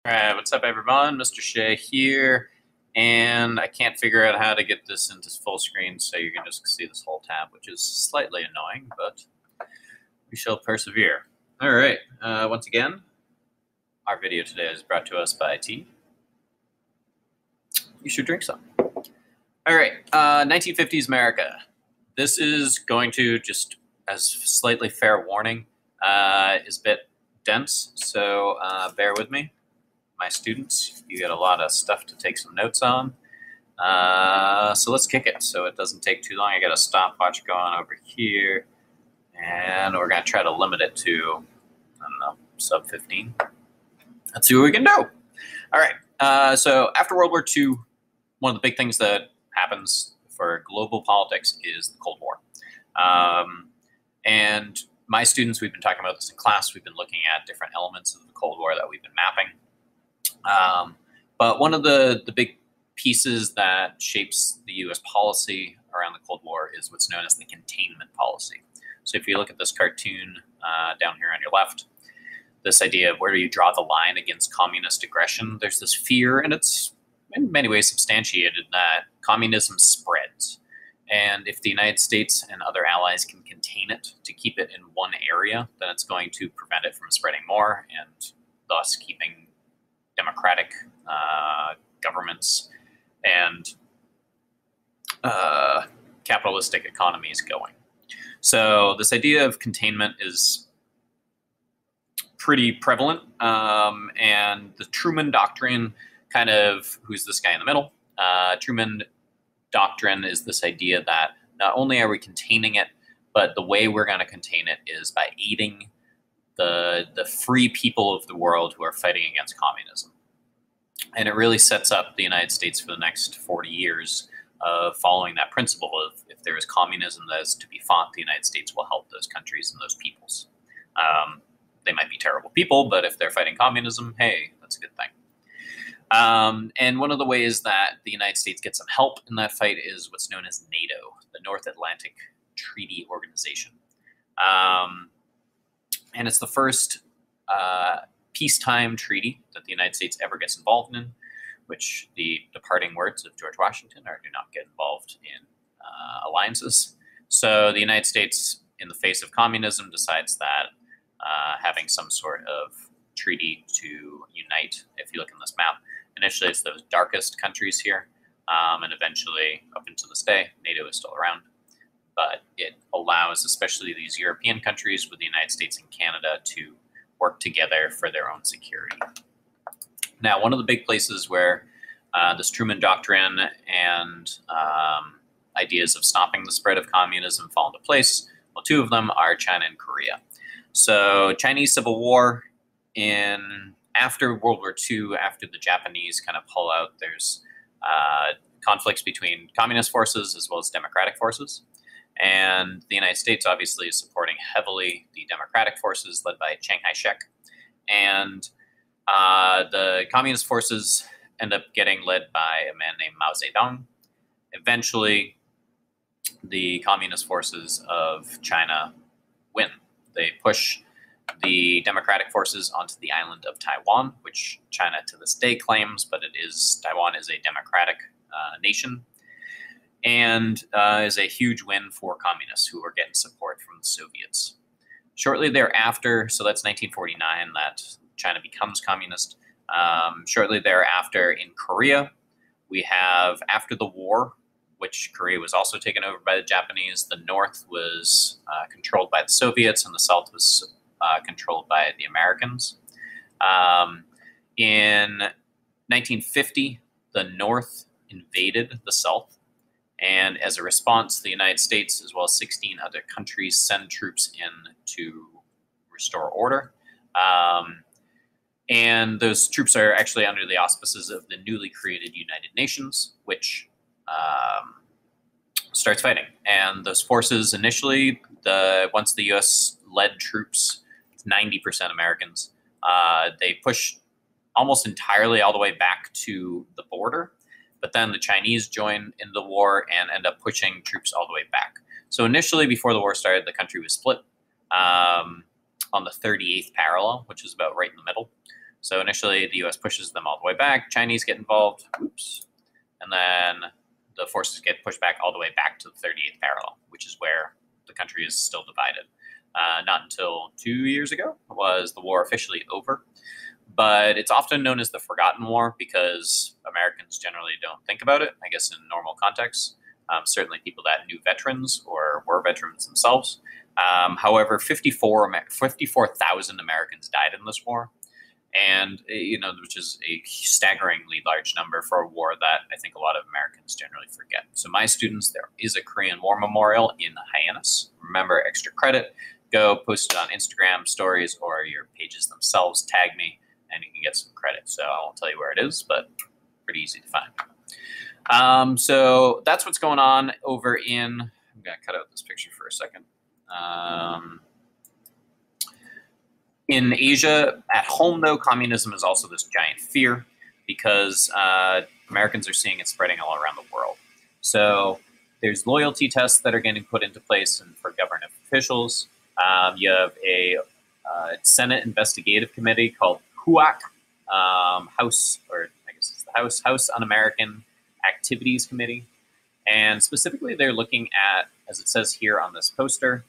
All right, what's up, everyone? Mr. Shea here, and I can't figure out how to get this into full screen, so you can just see this whole tab, which is slightly annoying, but we shall persevere. All right, once again, our video today is brought to us by tea. You should drink some. All right, 1950s America. This is going to, just as slightly fair warning, is a bit dense, so bear with me. My students, you get a lot of stuff to take some notes on. So let's kick it so it doesn't take too long. I got a stopwatch going over here, and we're going to try to limit it to, I don't know, sub 15. Let's see what we can do. All right, so after World War II, one of the big things that happens for global politics is the Cold War. And my students, we've been talking about this in class. We've been looking at different elements of the Cold War that we've been mapping. But one of the big pieces that shapes the U.S. policy around the Cold War is what's known as the Containment Policy. So if you look at this cartoon down here on your left, this idea of where do you draw the line against communist aggression, there's this fear, and it's in many ways substantiated, that communism spreads. And if the United States and other allies can contain it to keep it in one area, then it's going to prevent it from spreading more, and thus keeping democratic governments and capitalistic economies going. So this idea of containment is pretty prevalent, and the Truman Doctrine, kind of, who's this guy in the middle? Truman Doctrine is this idea that not only are we containing it, but the way we're going to contain it is by aiding the free people of the world who are fighting against communism. And it really sets up the United States for the next 40 years of following that principle of, if there is communism that is to be fought, the United States will help those countries and those peoples. They might be terrible people, but if they're fighting communism, hey, that's a good thing. And one of the ways that the United States gets some help in that fight is what's known as NATO, the North Atlantic Treaty Organization. And it's the first peacetime treaty that the United States ever gets involved in, which the departing words of George Washington are, do not get involved in alliances. So the United States, in the face of communism, decides that having some sort of treaty to unite, if you look in this map, initially it's those darkest countries here, and eventually, up until this day, NATO is still around. But it allows especially these European countries with the United States and Canada to work together for their own security. Now, one of the big places where this Truman Doctrine and ideas of stopping the spread of communism fall into place, well, two of them are China and Korea. So Chinese Civil War, after World War II, after the Japanese kind of pull out, there's conflicts between communist forces as well as democratic forces. And the United States obviously is supporting heavily the democratic forces led by Chiang Kai-shek. And the communist forces end up getting led by a man named Mao Zedong. Eventually, the communist forces of China win. They push the democratic forces onto the island of Taiwan, which China to this day claims, but Taiwan is a democratic nation. And is a huge win for communists who are getting support from the Soviets. Shortly thereafter, so that's 1949, that China becomes communist. Shortly thereafter in Korea, we have, after the war, which Korea was also taken over by the Japanese, the North was controlled by the Soviets and the South was controlled by the Americans. In 1950, the North invaded the South. And as a response, the United States, as well as 16 other countries, send troops in to restore order. And those troops are actually under the auspices of the newly created United Nations, which starts fighting. And those forces initially, once the U.S. led troops, it's 90% Americans, they push almost entirely all the way back to the border. But then the Chinese join in the war and end up pushing troops all the way back. So initially, before the war started, the country was split on the 38th parallel, which is about right in the middle. So initially, the U.S. pushes them all the way back. Chinese get involved. Oops. And then the forces get pushed back all the way back to the 38th parallel, which is where the country is still divided. Not until 2 years ago was the war officially over. But it's often known as the Forgotten War because Americans generally don't think about it, I guess, in normal contexts. Certainly people that knew veterans or were veterans themselves. However, 54,000 Americans died in this war. And, which is a staggeringly large number for a war that I think a lot of Americans generally forget. So my students, there is a Korean War Memorial in Hyannis. Remember, extra credit. Go post it on Instagram stories or your pages themselves. Tag me, and you can get some credit. So I won't tell you where it is, but pretty easy to find. So that's what's going on over in, I'm going to cut out this picture for a second. In Asia, at home, though, communism is also this giant fear because Americans are seeing it spreading all around the world. So there's loyalty tests that are getting put into place and for government officials. You have a Senate investigative committee called HUAC, House, or I guess it's the House Un-American Activities Committee. And specifically, they're looking at, as it says here on this poster,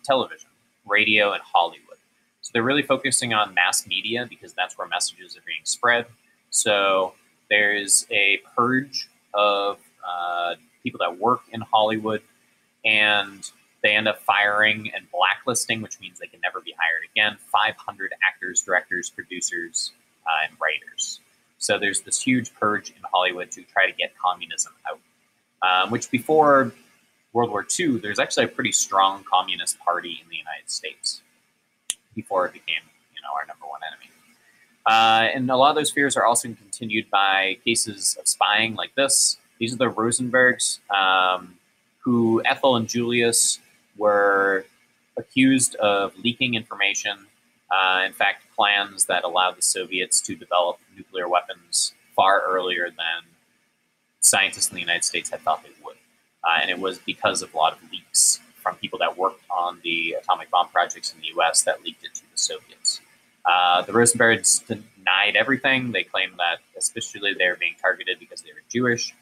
television, radio, and Hollywood. So they're really focusing on mass media because that's where messages are being spread. So there's a purge of people that work in Hollywood, and they end up firing and blacklisting, which means they can never be hired again, 500 actors, directors, producers, and writers. So there's this huge purge in Hollywood to try to get communism out, which before World War II, there's actually a pretty strong communist party in the United States before it became, our number one enemy. And a lot of those fears are also continued by cases of spying like this. These are the Rosenbergs, who Ethel and Julius were accused of leaking information. In fact, plans that allowed the Soviets to develop nuclear weapons far earlier than scientists in the United States had thought they would. And it was because of a lot of leaks from people that worked on the atomic bomb projects in the U.S. that leaked it to the Soviets. The Rosenbergs denied everything. They claimed that especially they were being targeted because they were Jewish,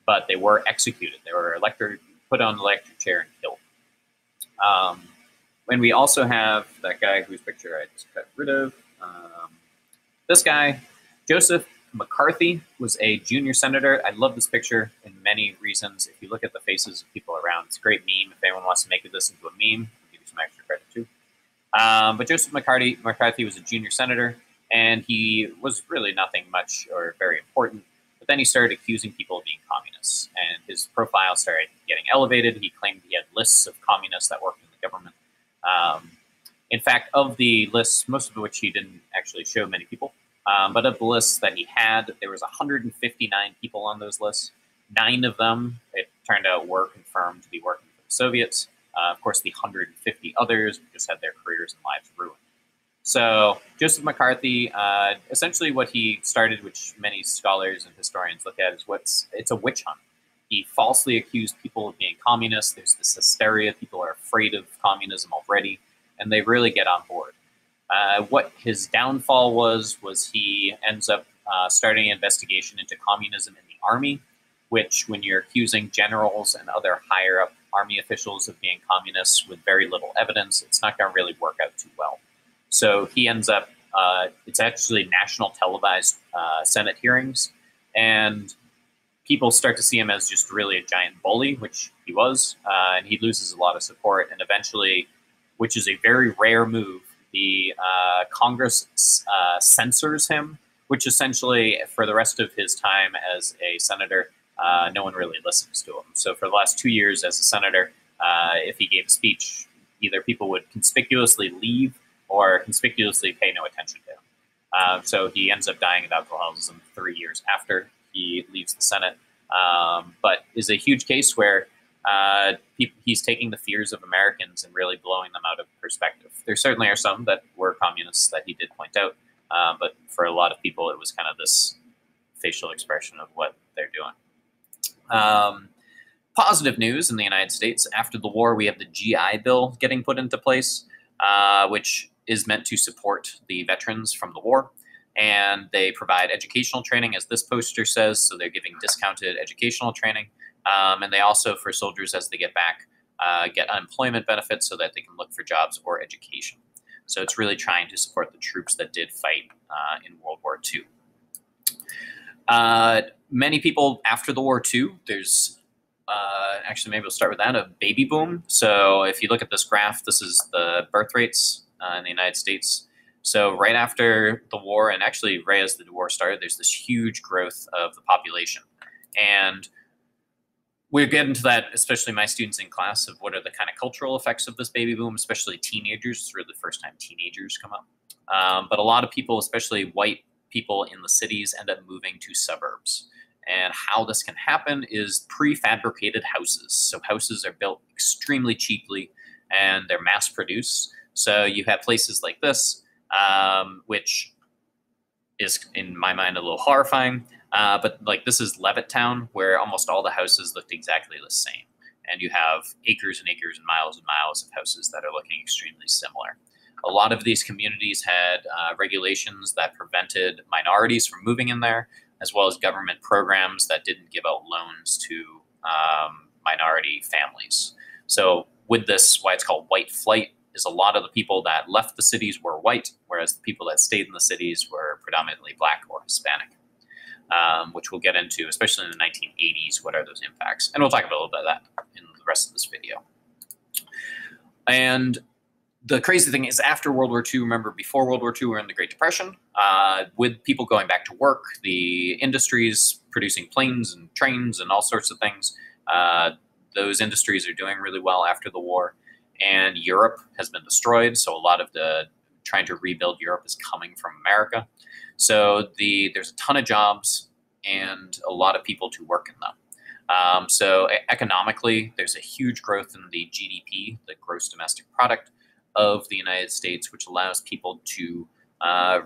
but they were executed. They were put on the electric chair and killed. And we also have that guy whose picture I just got rid of. This guy, Joseph McCarthy, was a junior senator. I love this picture in many reasons. If you look at the faces of people around, it's a great meme. If anyone wants to make this into a meme, I'll give you some extra credit too. But Joseph McCarthy was a junior senator, and he was really nothing much or very important. But then he started accusing people of being communists, and his profile started getting elevated. He claimed he had lists of communists that worked in the government. In fact, of the lists, most of which he didn't actually show many people, but of the lists that he had, there was 159 people on those lists. 9 of them, it turned out, were confirmed to be working for the Soviets. Of course, the 150 others just had their careers and lives ruined. So Joseph McCarthy, essentially what he started, which many scholars and historians look at, is it's a witch hunt. He falsely accused people of being communists. There's this hysteria. People are afraid of communism already, and they really get on board. What his downfall was he ends up starting an investigation into communism in the army, which when you're accusing generals and other higher up army officials of being communists with very little evidence, it's not going to really work out too well. So he ends up, it's actually national televised Senate hearings, and people start to see him as just really a giant bully, which he was, and he loses a lot of support, and eventually, which is a very rare move, the Congress censors him, which essentially, for the rest of his time as a senator, no one really listens to him. So for the last 2 years as a senator, if he gave a speech, either people would conspicuously leave or conspicuously pay no attention to him. So he ends up dying of alcoholism 3 years after he leaves the Senate, but is a huge case where he's taking the fears of Americans and really blowing them out of perspective. There certainly are some that were communists that he did point out, but for a lot of people, it was kind of this facial expression of what they're doing. Positive news in the United States. After the war, we have the GI Bill getting put into place, which is meant to support the veterans from the war. And they provide educational training, as this poster says, so they're giving discounted educational training. And they also, for soldiers as they get back, get unemployment benefits so that they can look for jobs or education. So it's really trying to support the troops that did fight in World War II. Many people after the war too, there's actually, maybe we'll start with that, a baby boom. So if you look at this graph, this is the birth rates in the United States. So right after the war, and actually right as the war started, there's this huge growth of the population. And we'll get into that, especially my students in class, of what are the kind of cultural effects of this baby boom, especially teenagers. It's really the first time teenagers come up. But a lot of people, especially white people in the cities, end up moving to suburbs. And how this can happen is prefabricated houses. So houses are built extremely cheaply and they're mass produced. So you have places like this, which is, in my mind, a little horrifying. But like this is Levittown, where almost all the houses looked exactly the same. And you have acres and acres and miles of houses that are looking extremely similar. A lot of these communities had regulations that prevented minorities from moving in there, as well as government programs that didn't give out loans to minority families. So with this, why it's called white flight, is a lot of the people that left the cities were white, whereas the people that stayed in the cities were predominantly Black or Hispanic, which we'll get into, especially in the 1980s, what are those impacts. And we'll talk about a little bit of that in the rest of this video. And the crazy thing is, after World War II, remember before World War II, we're in the Great Depression, with people going back to work, the industries producing planes and trains and all sorts of things, those industries are doing really well after the war. And Europe has been destroyed, so a lot of the trying to rebuild Europe is coming from America. So there's a ton of jobs and a lot of people to work in them. So economically, there's a huge growth in the GDP, the gross domestic product of the United States, which allows people to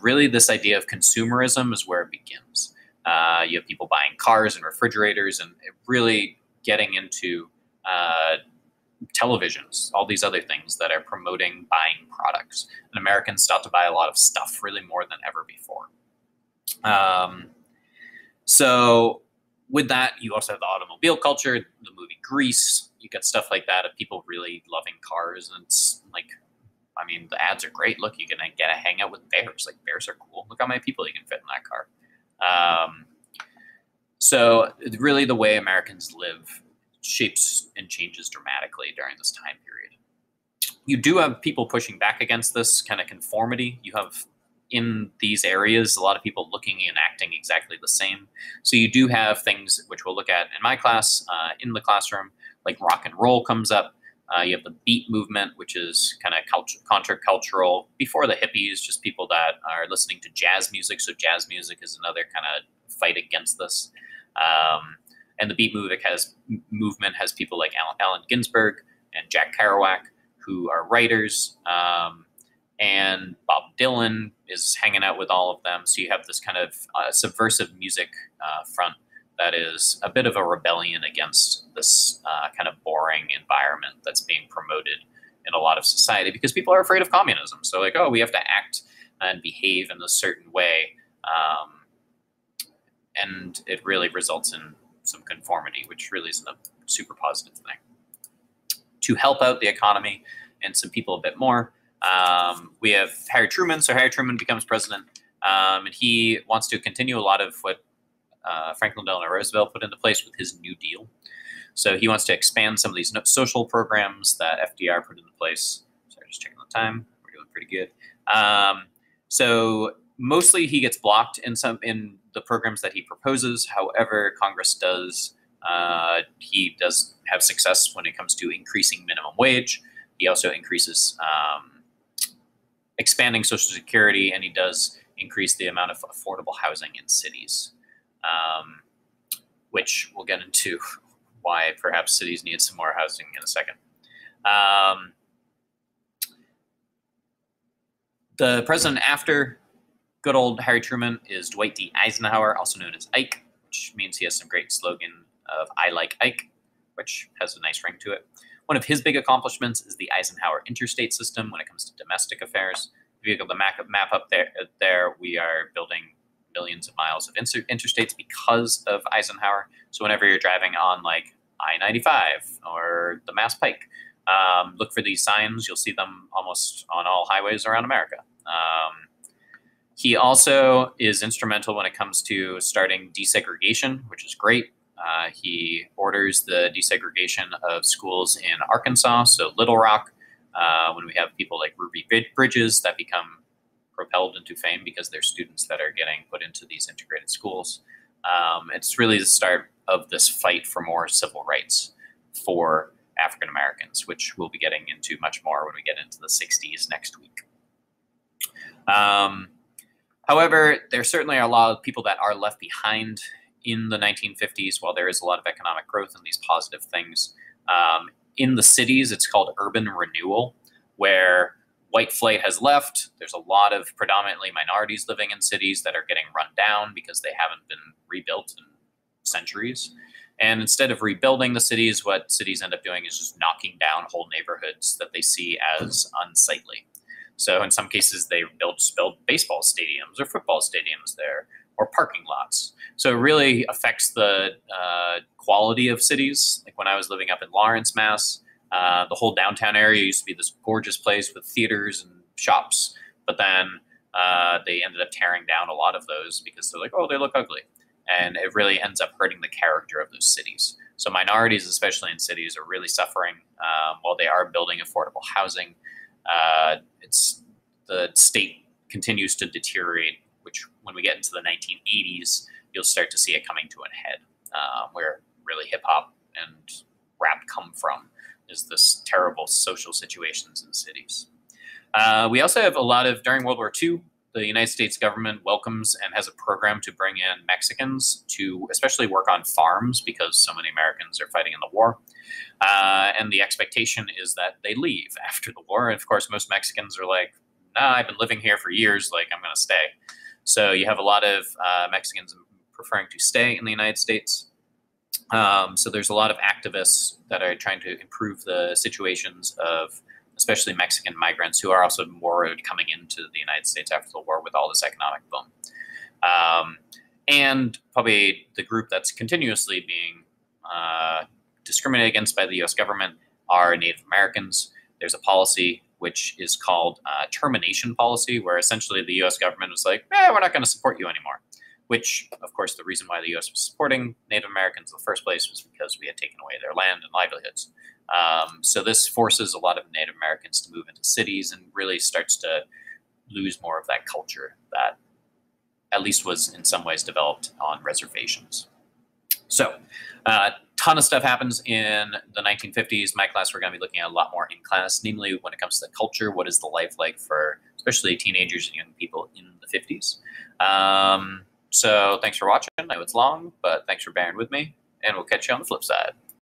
really, this idea of consumerism is where it begins. You have people buying cars and refrigerators and really getting into televisions, all these other things that are promoting buying products. And Americans start to buy a lot of stuff really more than ever before. So with that, you also have the automobile culture, the movie Grease. You get stuff like that of people really loving cars. And it's like, I mean, the ads are great. Look, you're going to get to hang out with bears. Like, bears are cool. Look how many people you can fit in that car. So really the way Americans live shapes and changes dramatically during this time period. You do have people pushing back against this kind of conformity. You have in these areas a lot of people looking and acting exactly the same. So you do have things which we'll look at in my class, in the classroom, like rock and roll comes up. You have the beat movement, which is kind of countercultural. Before the hippies, just people that are listening to jazz music. So jazz music is another kind of fight against this. And the beat movement has people like Allen Ginsberg and Jack Kerouac, who are writers. And Bob Dylan is hanging out with all of them. So you have this kind of subversive music front that is a bit of a rebellion against this kind of boring environment that's being promoted in a lot of society, because people are afraid of communism. So like, oh, we have to act and behave in a certain way. And it really results in some conformity, which really isn't a super positive thing. To help out the economy and some people a bit more, we have Harry Truman. So Harry Truman becomes president, and he wants to continue a lot of what Franklin Delano Roosevelt put into place with his New Deal. So he wants to expand some of these social programs that FDR put into place. Sorry, just checking the time. We're doing pretty good. So mostly he gets blocked in the programs that he proposes. However, Congress does, he does have success when it comes to increasing minimum wage. He also increases expanding Social Security, and he does increase the amount of affordable housing in cities, which we'll get into why perhaps cities need some more housing in a second. The president after good old Harry Truman is Dwight D. Eisenhower, also known as Ike, which means he has some great slogan of "I like Ike," which has a nice ring to it. One of his big accomplishments is the Eisenhower interstate system when it comes to domestic affairs. if you look at the map up there, we are building millions of miles of interstates because of Eisenhower. So whenever you're driving on like I-95 or the Mass Pike, look for these signs. You'll see them almost on all highways around America. He also is instrumental when it comes to starting desegregation, which is great. He orders the desegregation of schools in Arkansas, so Little Rock, when we have people like Ruby Bridges that become propelled into fame because they're students that are getting put into these integrated schools. It's really the start of this fight for more civil rights for African Americans, which we'll be getting into much more when we get into the 60s next week. However, there certainly are a lot of people that are left behind in the 1950s. While there is a lot of economic growth and these positive things, in the cities, it's called urban renewal, where white flight has left. There's a lot of predominantly minorities living in cities that are getting run down because they haven't been rebuilt in centuries. And instead of rebuilding the cities, what cities end up doing is just knocking down whole neighborhoods that they see as unsightly. So in some cases, they build baseball stadiums or football stadiums there, or parking lots. So it really affects the quality of cities. Like when I was living up in Lawrence, Mass, the whole downtown area used to be this gorgeous place with theaters and shops. But then they ended up tearing down a lot of those because they're like, oh, they look ugly. And it really ends up hurting the character of those cities. So minorities, especially in cities, are really suffering while they are building affordable housing. The state continues to deteriorate, which when we get into the 1980s, you'll start to see it coming to a head, where really hip hop and rap come from, is this terrible social situations in cities. We also have a lot of, during World War II, the United States government welcomes and has a program to bring in Mexicans to especially work on farms because so many Americans are fighting in the war. And the expectation is that they leave after the war. And of course, most Mexicans are like, nah, I've been living here for years, like I'm going to stay. So you have a lot of Mexicans preferring to stay in the United States. So there's a lot of activists that are trying to improve the situations of especially Mexican migrants who are also more coming into the United States after the war with all this economic boom. And probably the group that's continuously being discriminated against by the U.S. government are Native Americans. There's a policy which is called termination policy, where essentially the U.S. government was like, we're not going to support you anymore. Which, of course, the reason why the U.S. was supporting Native Americans in the first place was because we had taken away their land and livelihoods. So this forces a lot of Native Americans to move into cities and really starts to lose more of that culture that at least was in some ways developed on reservations. So a ton of stuff happens in the 1950s. My class, we're going to be looking at a lot more in class, namely when it comes to culture. What is the life like for especially teenagers and young people in the 50s? So thanks for watching. I know it's long, but thanks for bearing with me, and we'll catch you on the flip side.